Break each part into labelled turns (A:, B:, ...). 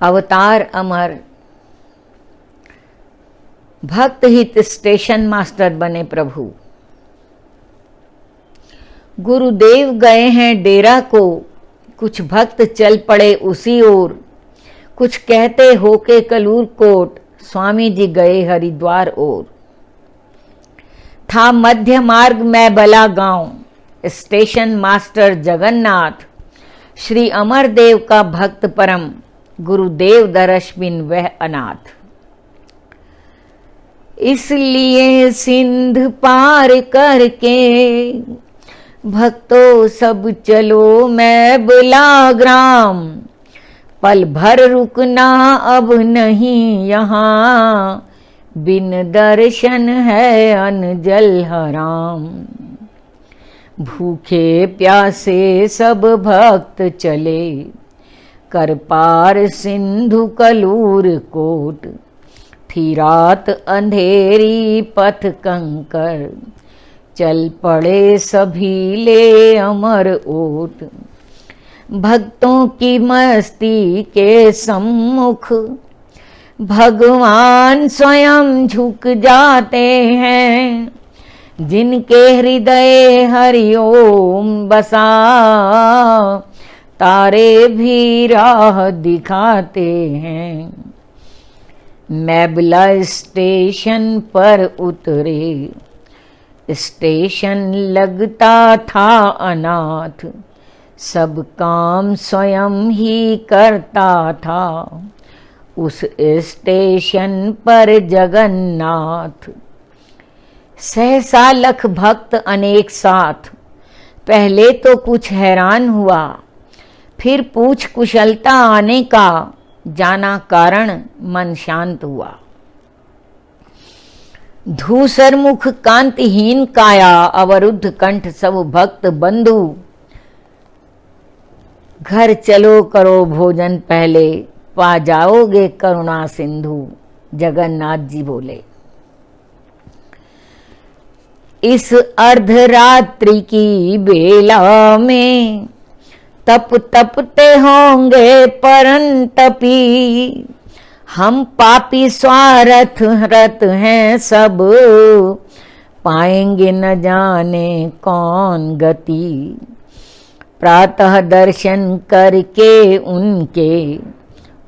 A: अवतार अमर, भक्त हित स्टेशन मास्टर बने प्रभु। गुरुदेव गए हैं डेरा को, कुछ भक्त चल पड़े उसी ओर। कुछ कहते होके कलूर कोट, स्वामी जी गए हरिद्वार ओर। था मध्य मार्ग में बला गांव, स्टेशन मास्टर जगन्नाथ। श्री अमरदेव का भक्त परम, गुरुदेव दरस बिन वह अनाथ। इसलिए सिंध पार करके भक्तों सब चलो मैं बुला ग्राम। पल भर रुकना अब नहीं यहाँ, बिन दर्शन है अनजल हराम। भूखे प्यासे सब भक्त चले, कर पार सिंधु कलूर कोट। थी रात अंधेरी पथ कंकर, चल पड़े सभी ले अमर ओट। भक्तों की मस्ती के सम्मुख भगवान स्वयं झुक जाते हैं। जिनके हृदय हरिओम बसा, तारे भी राह दिखाते हैं। मैबला स्टेशन पर उतरे, स्टेशन लगता था अनाथ। सब काम स्वयं ही करता था, उस स्टेशन पर जगन्नाथ। सहसा लख भक्त अनेक साथ, पहले तो कुछ हैरान हुआ। फिर पूछ कुशलता आने का, जाना कारण मन शांत हुआ। धूसर मुख कांतिहीन काया, अवरुद्ध कंठ सब भक्त बंधु। घर चलो करो भोजन पहले, पा जाओगे करुणा सिंधु। जगन्नाथ जी बोले। इस अर्धरात्रि की बेला में तप तपते होंगे परंतपी। हम पापी स्वार्थ रत हैं सब, पाएंगे न जाने कौन गति। प्रातः दर्शन करके उनके,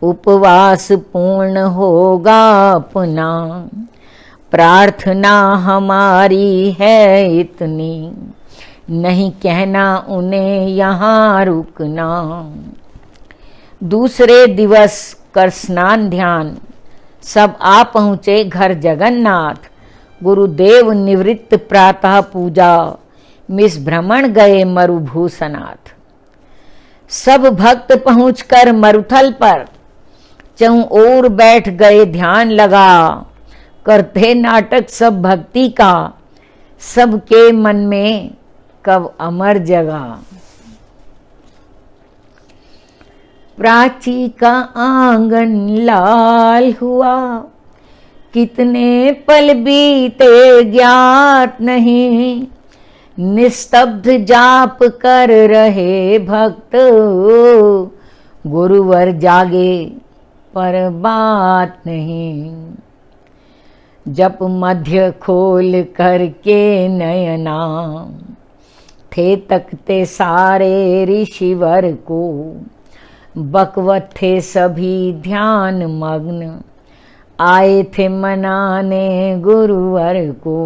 A: उपवास पूर्ण होगा अपना। प्रार्थना हमारी है इतनी, नहीं कहना उन्हें यहाँ रुकना। दूसरे दिवस कर स्नान ध्यान, सब आ पहुँचे घर जगन्नाथ। गुरुदेव निवृत्त प्रातः पूजा, मिस भ्रमण गए मरुभूषणाथ। सब भक्त पहुँचकर मरुथल पर, चहुं ओर बैठ गए ध्यान लगा। करते नाटक सब भक्ति का, सबके मन में कब अमर जगा। प्राची का आंगन लाल हुआ, कितने पल बीते ज्ञात नहीं। निस्तब्ध जाप कर रहे भक्त, गुरुवर जागे पर बात नहीं। जप मध्य खोल करके नयना, थे तकते सारे ऋषिवर को। बकवत थे सभी ध्यान मग्न, आए थे मनाने गुरुवर को।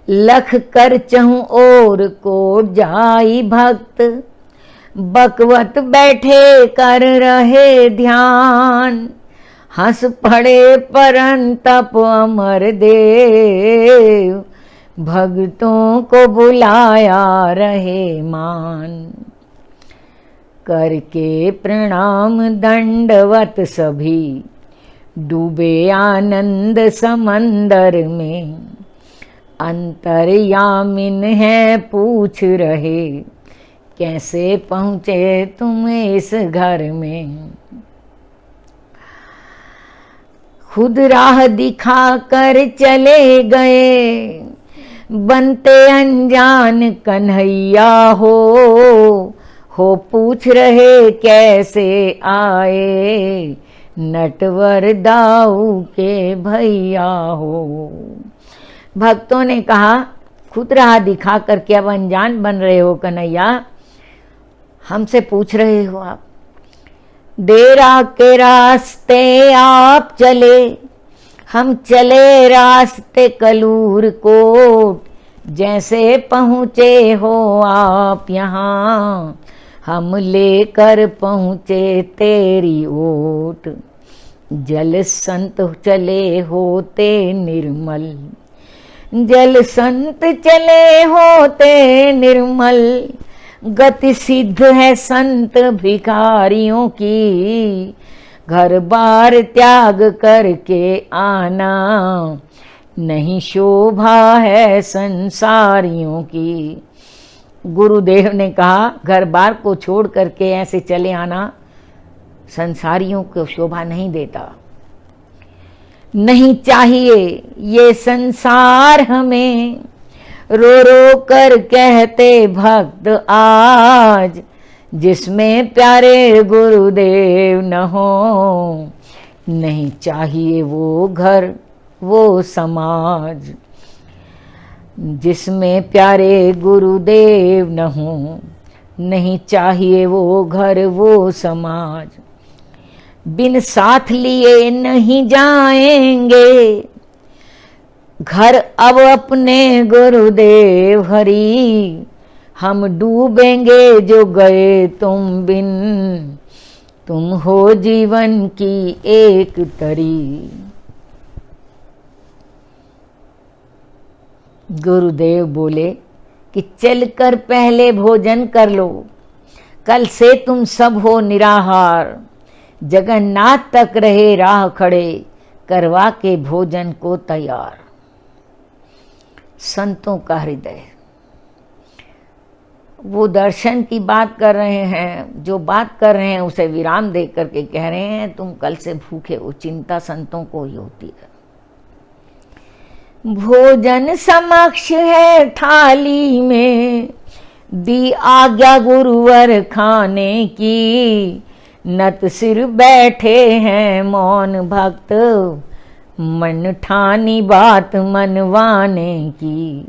A: लख कर चहुं ओर को जाई भक्त, बकवत बैठे कर रहे ध्यान। हंस पड़े परंतप अमर देव, भक्तों को बुलाया रहे मान। करके प्रणाम दंडवत सभी, डूबे आनंद समंदर में। अंतर्यामिन है पूछ रहे, कैसे पहुँचे तुम इस घर में। खुद राह दिखा कर चले गए, बनते अनजान कन्हैया हो हो पूछ रहे कैसे आए, नटवर दाऊ के भैया हो। भक्तों ने कहा, खुद राह दिखा कर के अब अनजान बन रहे हो कन्हैया, हमसे पूछ रहे हो आप। डेरा के रास्ते आप चले, हम चले रास्ते कलूर कोट, जैसे पहुँचे हो आप यहाँ, हम लेकर पहुँचे तेरी ओट। जल संत चले होते निर्मल, जल संत चले होते निर्मल, गति सिद्ध है संत भिखारियों की, घर बार त्याग करके आना, नहीं शोभा है संसारियों की। गुरुदेव ने कहा, घर बार को छोड़ करके ऐसे चले आना संसारियों को शोभा नहीं देता। नहीं चाहिए ये संसार हमें, रो रो कर कहते भक्त आज, जिसमें प्यारे गुरुदेव न हो, नहीं चाहिए वो घर वो समाज, जिसमें प्यारे गुरुदेव न हो, नहीं चाहिए वो घर वो समाज। बिन साथ लिए नहीं जाएंगे घर अब अपने गुरुदेव हरि, हम डूबेंगे जो गए तुम बिन, तुम हो जीवन की एक तरी। गुरुदेव बोले कि चलकर पहले भोजन कर लो, कल से तुम सब हो निराहार, जगन्नाथ तक रहे राह खड़े, करवा के भोजन को तैयार। संतों का हृदय, वो दर्शन की बात कर रहे हैं, जो बात कर रहे हैं उसे विराम दे करके कह रहे हैं तुम कल से भूखे हो। चिंता संतों को ही होती है। भोजन समक्ष है थाली में, दी आज्ञा गुरुवर खाने की, नत सिर बैठे हैं मौन भक्त, मन ठानी बात मनवाने की।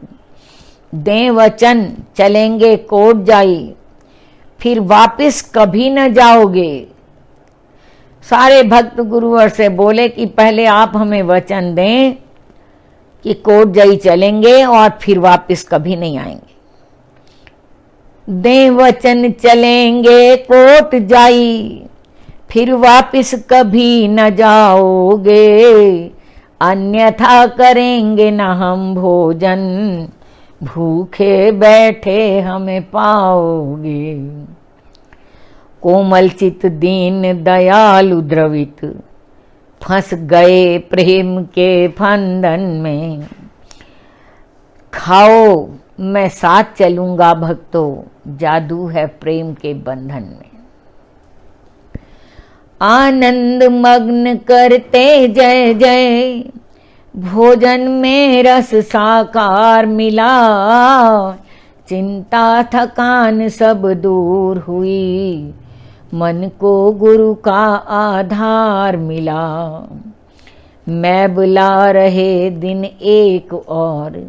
A: दें वचन चलेंगे कोट जाई, फिर वापिस कभी न जाओगे। सारे भक्त गुरुवर से बोले कि पहले आप हमें वचन दें कि कोट जाई चलेंगे और फिर वापिस कभी नहीं आएंगे। दें वचन चलेंगे कोट जाई, फिर वापिस कभी न जाओगे, अन्यथा करेंगे न हम भोजन, भूखे बैठे हमें पाओगे। कोमल चित दीन दयालु द्रवित, फंस गए प्रेम के फंदन में। खाओ मैं साथ चलूंगा भक्तों, जादू है प्रेम के बंधन में। आनंद मग्न करते जय जय, भोजन में रस साकार मिला, चिंता थकान सब दूर हुई, मन को गुरु का आधार मिला। मैं बुला रहे दिन एक और,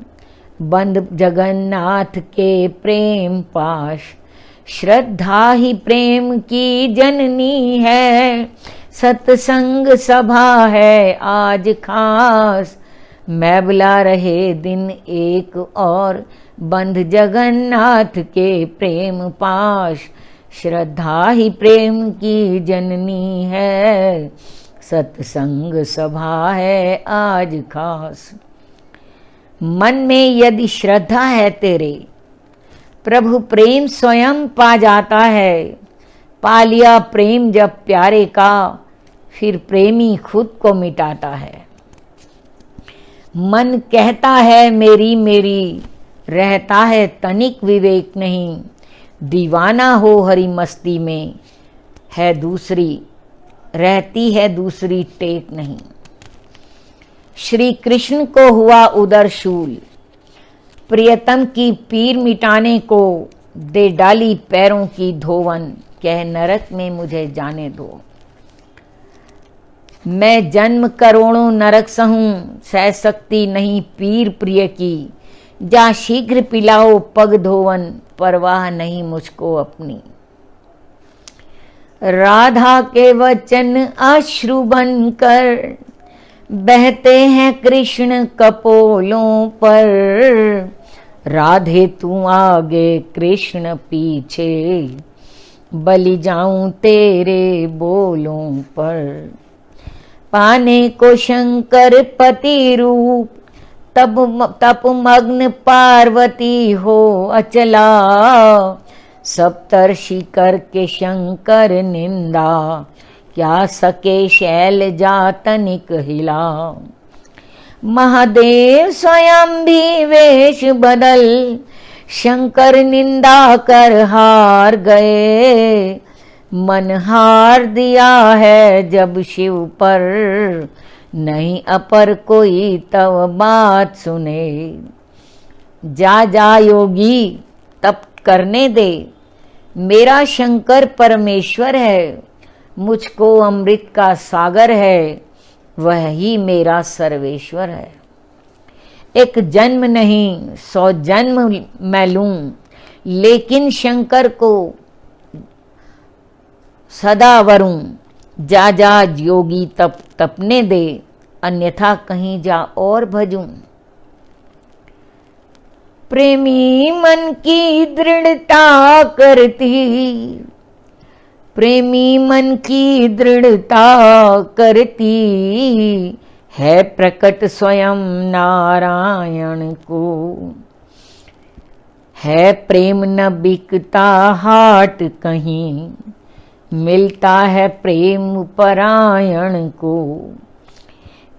A: बंद जगन्नाथ के प्रेम पाश। श्रद्धा ही प्रेम की जननी है, सत्संग सभा है आज खास। मैं बुला रहे दिन एक और, बंद जगन्नाथ के प्रेम पाश। श्रद्धा ही प्रेम की जननी है, सत्संग सभा है आज खास। मन में यदि श्रद्धा है तेरे, प्रभु प्रेम स्वयं पा जाता है। पा लिया प्रेम जब प्यारे का, फिर प्रेमी खुद को मिटाता है। मन कहता है मेरी मेरी, रहता है तनिक विवेक नहीं। दीवाना हो हरि मस्ती में, है दूसरी रहती है दूसरी टेक नहीं। श्री कृष्ण को हुआ उदर शूल, प्रियतम की पीर मिटाने को दे डाली पैरों की धोवन, कह नरक में मुझे जाने दो। मैं जन्म करोड़ों नरक सहूं, सह सकती नहीं पीर प्रिय की। जा शीघ्र पिलाओ पग धोवन, परवाह नहीं मुझको अपनी। राधा के वचन अश्रु बनकर बहते हैं कृष्ण कपोलों पर। राधे तू आगे कृष्ण पीछे, बलि जाऊं तेरे बोलों पर। पाने को शंकर पति रूप, तप मग्न पार्वती हो अचला। सप्तर्षि करके शंकर निंदा, क्या सके शैल जातनिक हिला। महादेव स्वयं भी वेश बदल, शंकर निंदा कर हार गए। मन हार दिया है जब शिव पर, नहीं अपर कोई तब बात सुने। जा जा योगी तप करने दे, मेरा शंकर परमेश्वर है। मुझको अमृत का सागर है, वह ही मेरा सर्वेश्वर है। एक जन्म नहीं 100 जन्म मैं लूं, लेकिन शंकर को सदा वरूं। जा जा योगी तप तपने दे, अन्यथा कहीं जा और भजूं। प्रेमी मन की दृढ़ता करती, प्रेमी मन की दृढ़ता करती है प्रकट स्वयं नारायण को। है प्रेम न बिकता हाट कहीं, मिलता है प्रेम परायण को।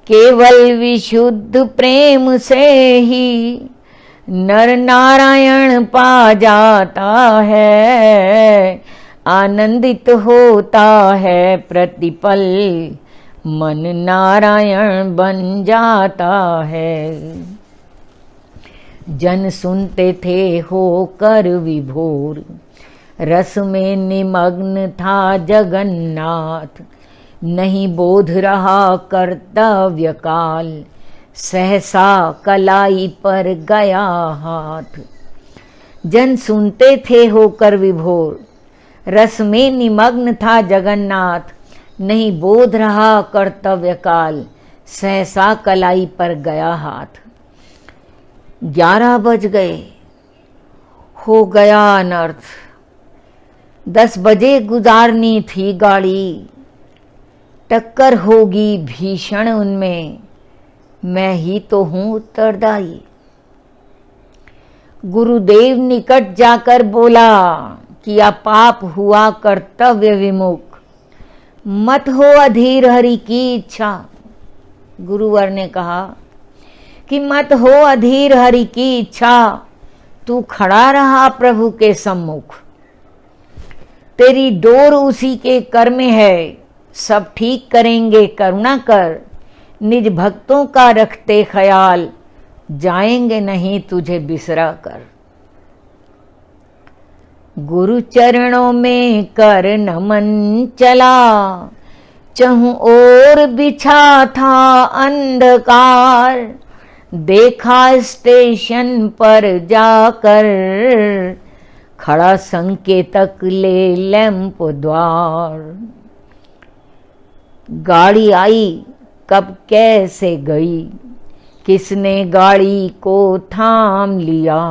A: केवल विशुद्ध प्रेम से ही नर नारायण पा जाता है। आनंदित होता है प्रतिपल, मन नारायण बन जाता है। जन सुनते थे होकर विभोर, रस में निमग्न था जगन्नाथ। नहीं बोध रहा कर्तव्य काल, सहसा कलाई पर गया हाथ। जन सुनते थे होकर विभोर, रस में निमग्न था जगन्नाथ। नहीं बोध रहा कर्तव्य काल, सहसा कलाई पर गया हाथ। 11 बज गए, हो गया अनर्थ। 10 बजे गुजारनी थी गाड़ी, टक्कर होगी भीषण उनमें, मैं ही तो हूं उत्तरदायी। गुरुदेव निकट जाकर बोला, किया पाप हुआ कर्तव्य विमुख। मत हो अधीर हरि की इच्छा। गुरुवर ने कहा कि मत हो अधीर हरि की इच्छा, तू खड़ा रहा प्रभु के सम्मुख। तेरी डोर उसी के कर में है, सब ठीक करेंगे करुणा कर। निज भक्तों का रखते ख्याल, जाएंगे नहीं तुझे बिसरा कर। गुरु चरणों में कर नमन चला, चहु ओर बिछा था अंधकार। देखा स्टेशन पर जाकर, खड़ा संकेतक ले लैंप द्वार। गाड़ी आई कब कैसे गई, किसने गाड़ी को थाम लिया।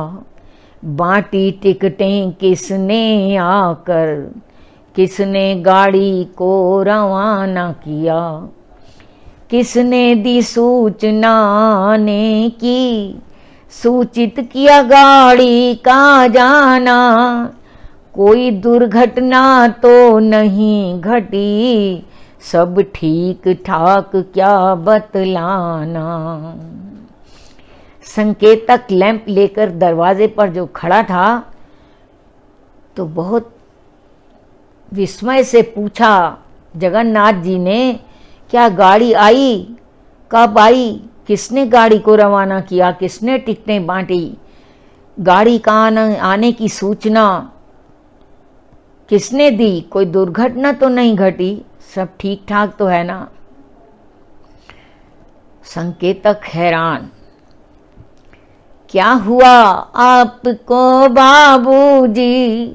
A: बांटी टिकटें किसने आकर, किसने गाड़ी को रवाना किया। किसने दी सूचना आने की, सूचित किया गाड़ी का जाना। कोई दुर्घटना तो नहीं घटी, सब ठीक ठाक क्या बतलाना। संकेतक लैंप लेकर दरवाजे पर जो खड़ा था, तो बहुत विस्मय से पूछा जगन्नाथ जी ने, क्या गाड़ी आई? कब आई? किसने गाड़ी को रवाना किया? किसने टिकटें बांटी? गाड़ी का आने की सूचना किसने दी? कोई दुर्घटना तो नहीं घटी, सब ठीक ठाक तो है ना? संकेतक हैरान, क्या हुआ आपको बाबूजी?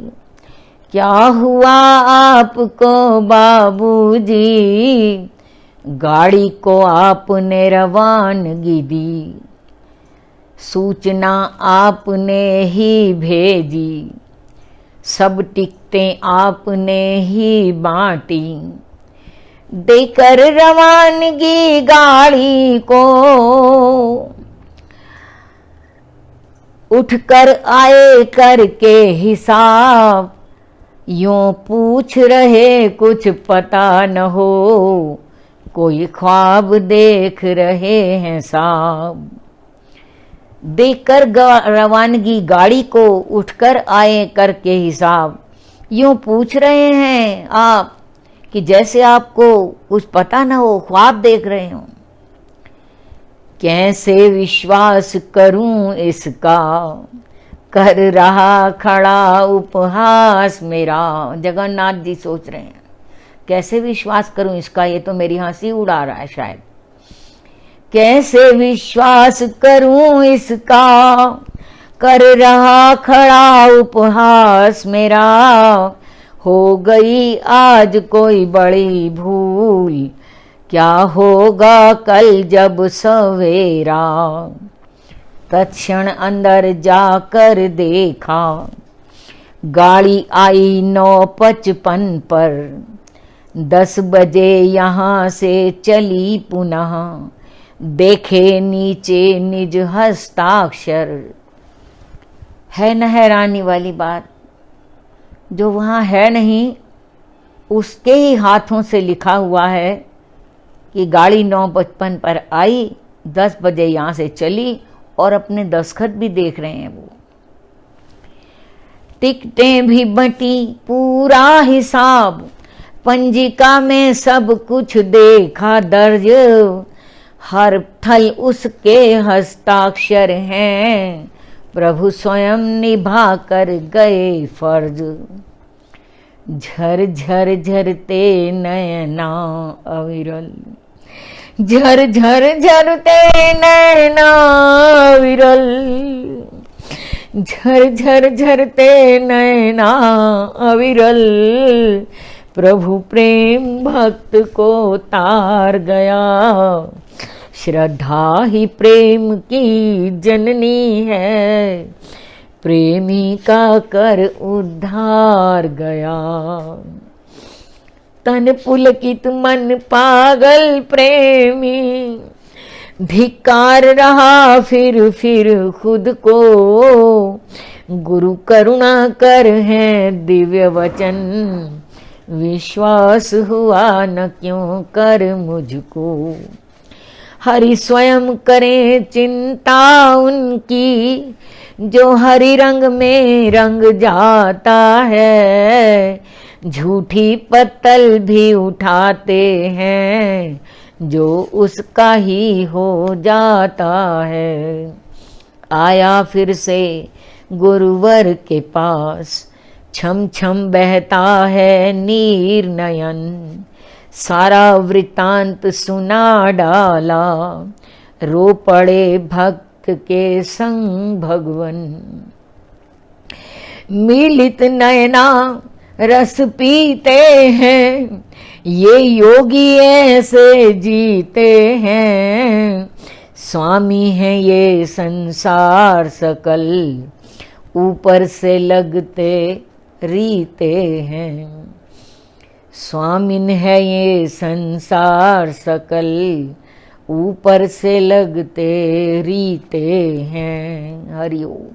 A: क्या हुआ आपको बाबूजी? गाड़ी को आपने रवानगी दी, सूचना आपने ही भेजी, सब टिकटें आपने ही बांटी, देकर रवानगी गाड़ी को उठकर आए करके हिसाब, यूं पूछ रहे कुछ पता न हो, कोई ख्वाब देख रहे हैं साहब। देकर रवानगी गाड़ी को उठकर आए करके हिसाब, यूं पूछ रहे हैं आप कि जैसे आपको कुछ पता ना हो, ख्वाब देख रहे हो। कैसे विश्वास करूं इसका, कर रहा खड़ा उपहास मेरा। जगन्नाथ जी सोच रहे हैं कैसे विश्वास करूं इसका, ये तो मेरी हंसी उड़ा रहा है शायद। कैसे विश्वास करूं इसका, कर रहा खड़ा उपहास मेरा। हो गई आज कोई बड़ी भूल, क्या होगा कल जब सवेरा। तत्क्षण अंदर जाकर देखा, गाड़ी आई 9:55 पर, 10 बजे यहाँ से चली पुनः। देखे नीचे निज हस्ताक्षर, है न हैरानी वाली बात, जो वहाँ है नहीं उसके ही हाथों से लिखा हुआ है कि गाड़ी 9:55 पर आई, 10 बजे यहाँ से चली, और अपने दस्तखत भी देख रहे हैं वो। टिकटें भी बटी, पूरा हिसाब, पंजिका में सब कुछ देखा दर्ज, हर थल उसके हस्ताक्षर हैं, प्रभु स्वयं निभा कर गए फर्ज। झर झर झरते नयना अविरल, झर झर झरते नैना विरल, झर झर झरते नैना अविरल। प्रभु प्रेम भक्त को तार गया, श्रद्धा ही प्रेम की जननी है, प्रेमी का कर उद्धार गया। तन पुलकित मन पागल प्रेमी, धिक्कार रहा फिर खुद को। गुरु करुणा कर हैं दिव्य वचन, विश्वास हुआ न क्यों कर मुझको। हरि स्वयं करें चिंता उनकी, जो हरि रंग में रंग जाता है। झूठी पत्तल भी उठाते हैं, जो उसका ही हो जाता है। आया फिर से गुरुवर के पास, छम छम बहता है नीर नयन। सारा वृतांत सुना डाला, रो पड़े भक्त के संग भगवन। मिलित नयना रस पीते हैं, ये योगी ऐसे जीते हैं। स्वामी हैं ये संसार सकल, ऊपर से लगते रीते हैं। स्वामिन है ये संसार सकल, ऊपर से लगते रीते हैं। हरि ओम।